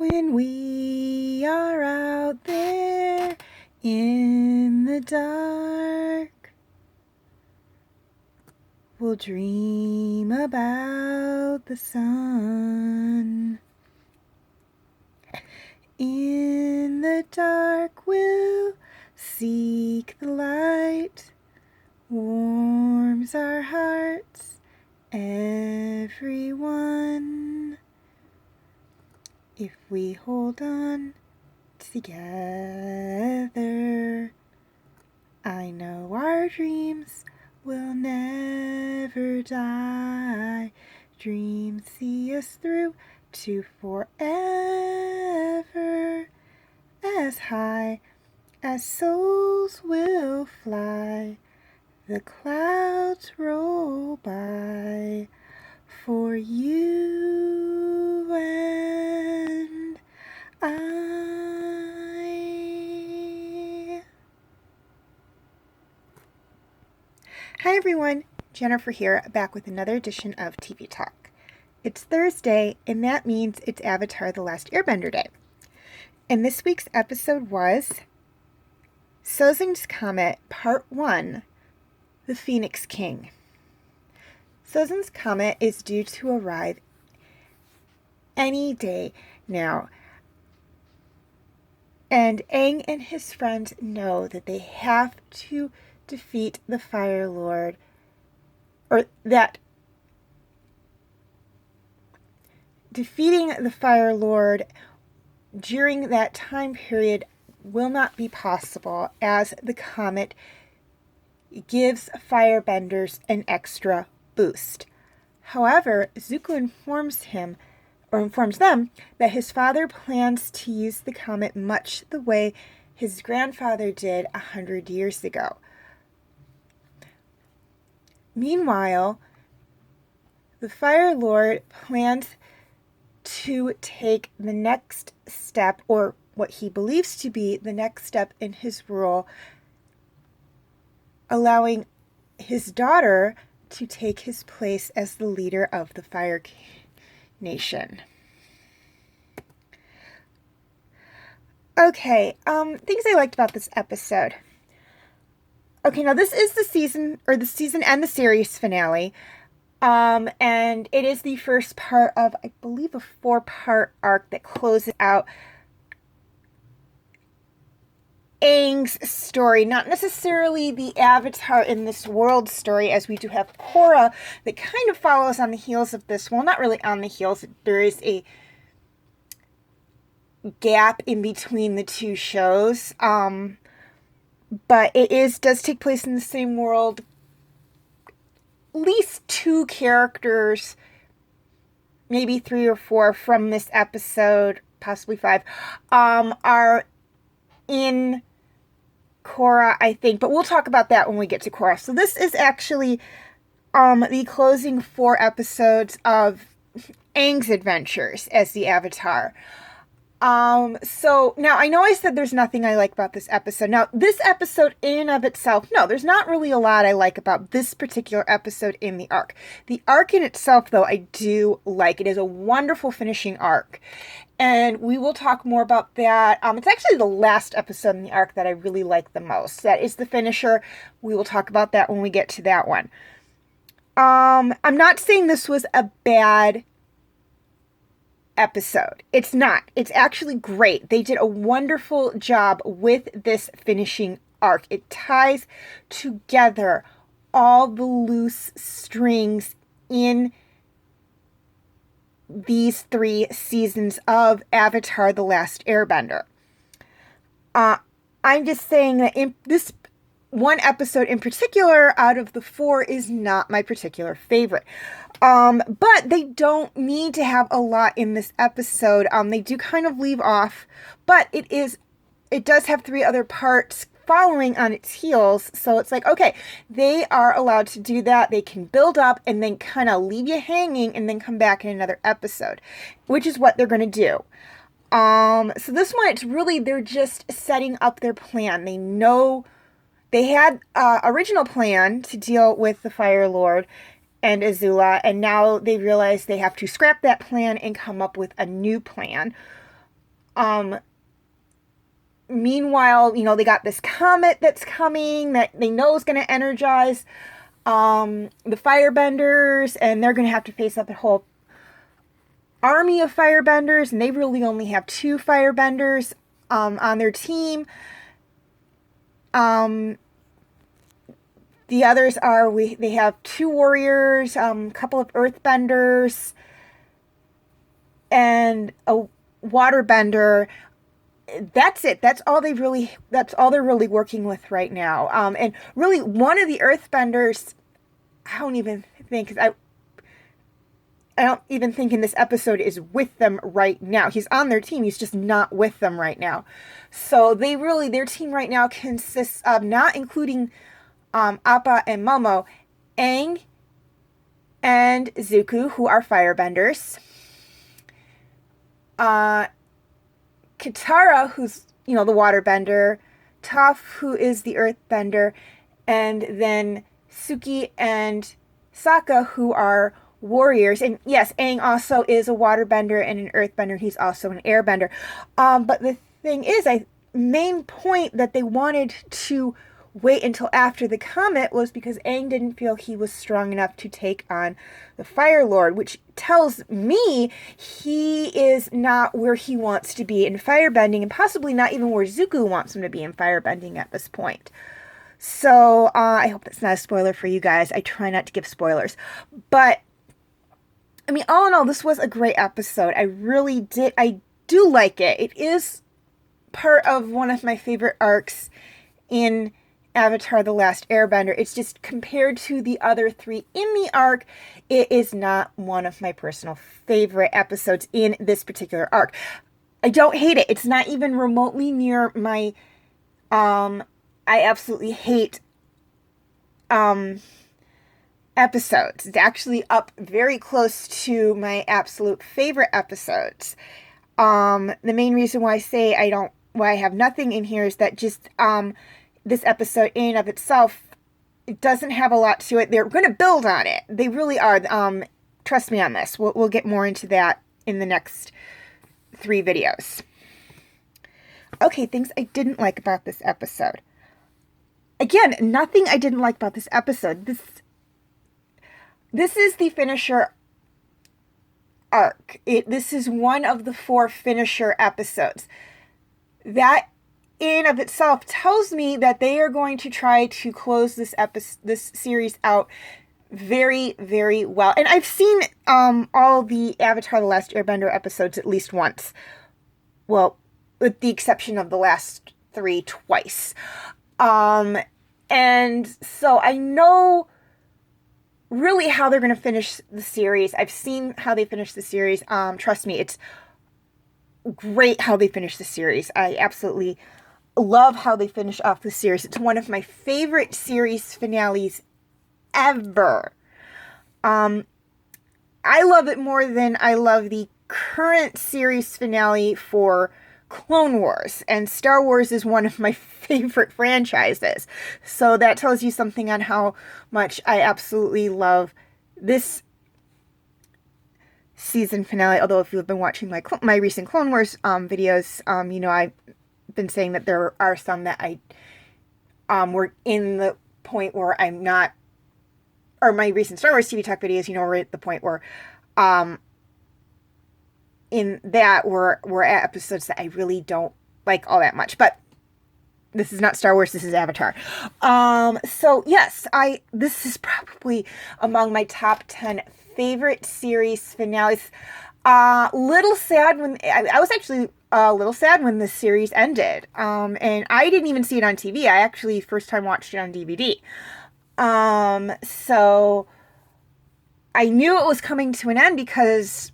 When we are out there in the dark, we'll dream about the sun. In the dark we'll seek the light, warms our hearts, everyone. If we hold on together, I know our dreams will never die. Dreams see us through to forever, as high as souls will fly. The clouds roll by for you and I. Hi everyone, Jennifer here, back with another edition of TV Talk. It's Thursday, and that means it's Avatar: The Last Airbender Day. And this week's episode was Sozin's Comet, Part 1, The Phoenix King. Sozin's Comet is due to arrive any day now. And Aang and his friends know that they have to defeat the Fire Lord, or that defeating the Fire Lord during that time period will not be possible, as the comet gives firebenders an extra boost. However, Zuko informs them that his father plans to use the comet much the way his grandfather did 100 years ago. Meanwhile, the Fire Lord plans to take the next step, or what he believes to be the next step in his rule, allowing his daughter to take his place as the leader of the Fire Nation. Okay, things I liked about this episode. Okay, now this is the season and the series finale. And it is the first part of, I believe, a 4-part arc that closes out Aang's story. Not necessarily the Avatar in this world story, as we do have Korra that kind of follows on the heels of this. Well, not really on the heels. There is a gap in between the two shows. But it does take place in the same world. At least 2 characters, maybe 3 or 4 from this episode, possibly 5, are in Korra, I think. But we'll talk about that when we get to Korra. So this is actually the closing 4 episodes of Aang's adventures as the Avatar. So now I know I said there's nothing I like about this episode. Now, this episode in and of itself, no, there's not really a lot I like about this particular episode in the arc. The arc in itself, though, I do like. It is a wonderful finishing arc. And we will talk more about that. It's actually the last episode in the arc that I really like the most. That is the finisher. We will talk about that when we get to that one. I'm not saying this was a bad episode. It's not. It's actually great. They did a wonderful job with this finishing arc. It ties together all the loose strings in these 3 seasons of Avatar: The Last Airbender. I'm just saying that in this one episode in particular out of the 4 is not my particular favorite. But they don't need to have a lot in this episode. They do kind of leave off, but it does have 3 other parts following on its heels. So it's like, okay, they are allowed to do that. They can build up and then kind of leave you hanging and then come back in another episode, which is what they're going to do. So this one, it's really, they're just setting up their plan. They know they had original plan to deal with the Fire Lord and Azula, and now they realize they have to scrap that plan and come up with a new plan. Meanwhile, they got this comet that's coming that they know is going to energize the firebenders, and they're going to have to face up a whole army of firebenders, and they really only have 2 firebenders on their team. The others are, they have 2 warriors, a couple of earthbenders, and a waterbender. That's it. That's all they're really working with right now. And really, one of the earthbenders, I don't even think, I don't even think in this episode is with them right now. He's on their team. He's just not with them right now. So their team right now consists of, not including Appa and Momo, Aang and Zuko, who are firebenders. Katara, who's, the waterbender, Toph, who is the earthbender, and then Suki and Sokka, who are warriors. And yes, Aang also is a waterbender and an earthbender. He's also an airbender. But the thing is, main point that they wanted to wait until after the comet was because Aang didn't feel he was strong enough to take on the Fire Lord, which tells me he is not where he wants to be in firebending, and possibly not even where Zuko wants him to be in firebending at this point. So I hope that's not a spoiler for you guys. I try not to give spoilers. But, I mean, all in all, this was a great episode. I do like it. It is part of one of my favorite arcs in Avatar: The Last Airbender. It's just, compared to the other 3 in the arc, it is not one of my personal favorite episodes in this particular arc. I don't hate it. It's not even remotely near my, I absolutely hate, episodes. It's actually up very close to my absolute favorite episodes. The main reason why I have nothing in here is that just, this episode in and of itself, it doesn't have a lot to it. They're going to build on it. They really are. Trust me on this. We'll get more into that in the next 3 videos. Okay, things I didn't like about this episode. Again, nothing I didn't like about this episode. This is the finisher arc. This is one of the 4 finisher episodes. That in of itself tells me that they are going to try to close this series out very, very well. And I've seen all the Avatar: The Last Airbender episodes at least once. Well, with the exception of the last 3 twice. And so I know really how they're going to finish the series. I've seen how they finish the series. Trust me, it's great how they finish the series. I absolutely love how they finish off the series. It's one of my favorite series finales ever. I love it more than I love the current series finale for Clone Wars, and Star Wars is one of my favorite franchises. So that tells you something on how much I absolutely love this season finale. Although if you've been watching my recent Clone Wars videos, I've been saying that there are some that I were in the point where I'm not, or my recent Star Wars TV Talk videos, we're at the point where in that we're at episodes that I really don't like all that much. But this is not Star Wars, this is Avatar. So yes, this is probably among my top 10 favorite series finales. Little sad when I was actually a little sad when this series ended. And I didn't even see it on TV. I actually first time watched it on DVD. So I knew it was coming to an end because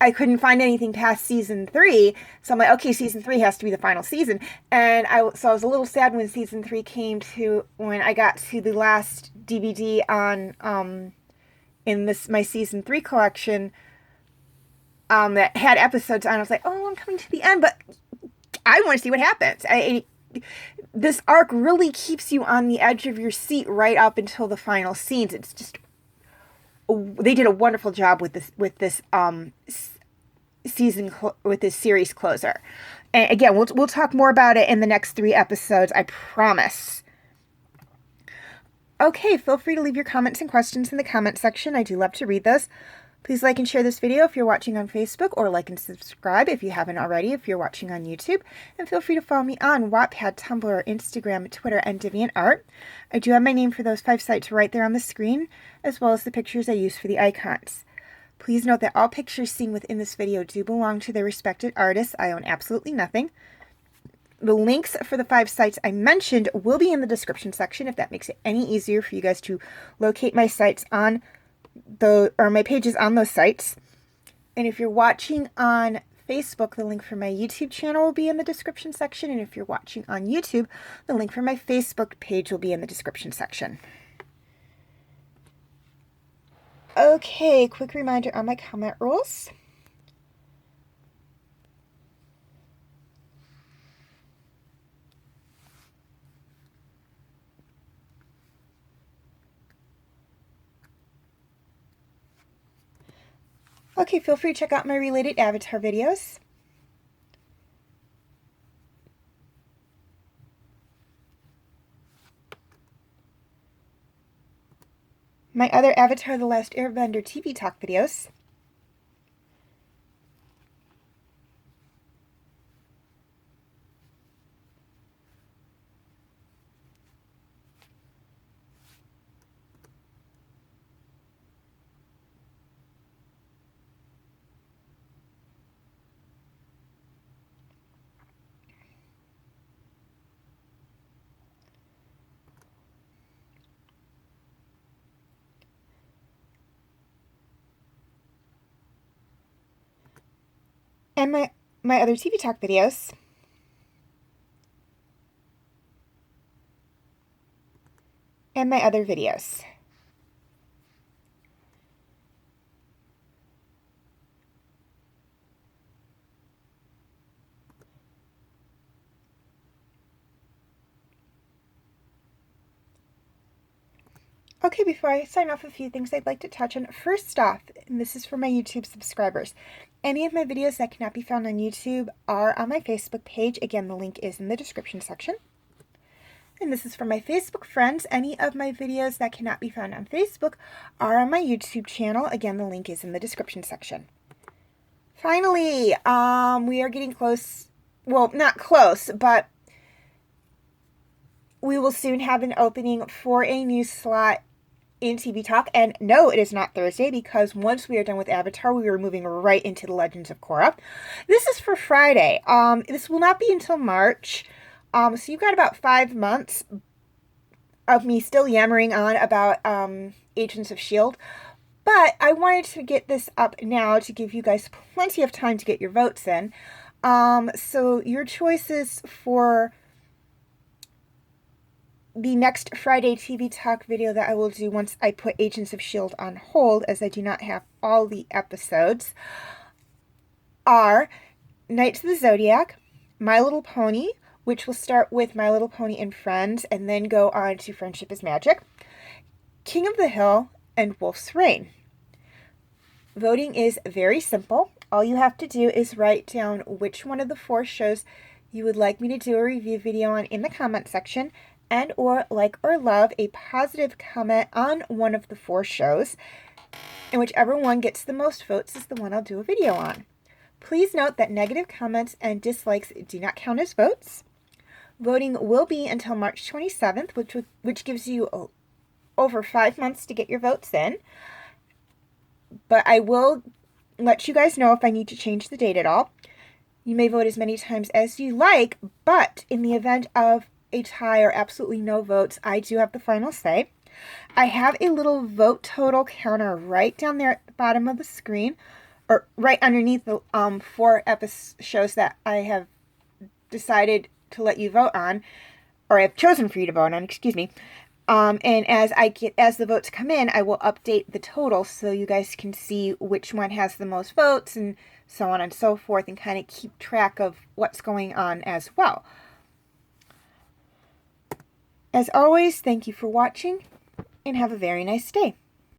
I couldn't find anything past season 3. So I'm like, okay, season 3 has to be the final season. And I was a little sad when season 3 came to, when I got to the last DVD on, in my season 3 collection, that had episodes on. I was like, oh, I'm coming to the end, but I want to see what happens. This arc really keeps you on the edge of your seat right up until the final scenes. It's just, they did a wonderful job with this with this series closer. And again, we'll talk more about it in the next 3 episodes, I promise. Okay, feel free to leave your comments and questions in the comment section. I do love to read those. Please like and share this video if you're watching on Facebook, or like and subscribe if you haven't already if you're watching on YouTube. And feel free to follow me on Wattpad, Tumblr, Instagram, Twitter, and DeviantArt. I do have my name for those 5 sites right there on the screen, as well as the pictures I use for the icons. Please note that all pictures seen within this video do belong to their respected artists. I own absolutely nothing. The links for the 5 sites I mentioned will be in the description section if that makes it any easier for you guys to locate my sites on my pages on those sites. And if you're watching on Facebook, the link for my YouTube channel will be in the description section. And if you're watching on YouTube, the link for my Facebook page will be in the description section. Okay, quick reminder on my comment rules. Okay, feel free to check out my related avatar videos. My other Avatar The Last Airbender TV talk videos. And my other TV talk videos. And my other videos. Okay, before I sign off, a few things I'd like to touch on. First off, and this is for my YouTube subscribers, any of my videos that cannot be found on YouTube are on my Facebook page. Again, the link is in the description section. And this is for my Facebook friends. Any of my videos that cannot be found on Facebook are on my YouTube channel. Again, the link is in the description section. Finally, we are getting close. Well, not close, but we will soon have an opening for a new slot in TV Talk. And no, it is not Thursday, because once we are done with Avatar, we are moving right into the Legends of Korra. This is for Friday. This will not be until March. So you've got about 5 months of me still yammering on about Agents of S.H.I.E.L.D. But I wanted to get this up now to give you guys plenty of time to get your votes in. So your choices for the next Friday TV Talk video that I will do once I put Agents of S.H.I.E.L.D. on hold, as I do not have all the episodes, are Knights of the Zodiac, My Little Pony, which will start with My Little Pony and Friends and then go on to Friendship is Magic, King of the Hill, and Wolf's Rain. Voting is very simple. All you have to do is write down which one of the 4 shows you would like me to do a review video on in the comment section, and or like or love a positive comment on one of the 4 shows, and whichever one gets the most votes is the one I'll do a video on. Please note that negative comments and dislikes do not count as votes. Voting will be until March 27th, which gives you over 5 months to get your votes in. But I will let you guys know if I need to change the date at all. You may vote as many times as you like, but in the event of a tie or absolutely no votes, I do have the final say. I have a little vote total counter right down there at the bottom of the screen, or right underneath the 4 shows that I have decided to let you vote on, or I've chosen for you to vote on, excuse me. And as the votes come in, I will update the total so you guys can see which one has the most votes and so on and so forth, and kind of keep track of what's going on as well. As always, thank you for watching, and have a very nice day.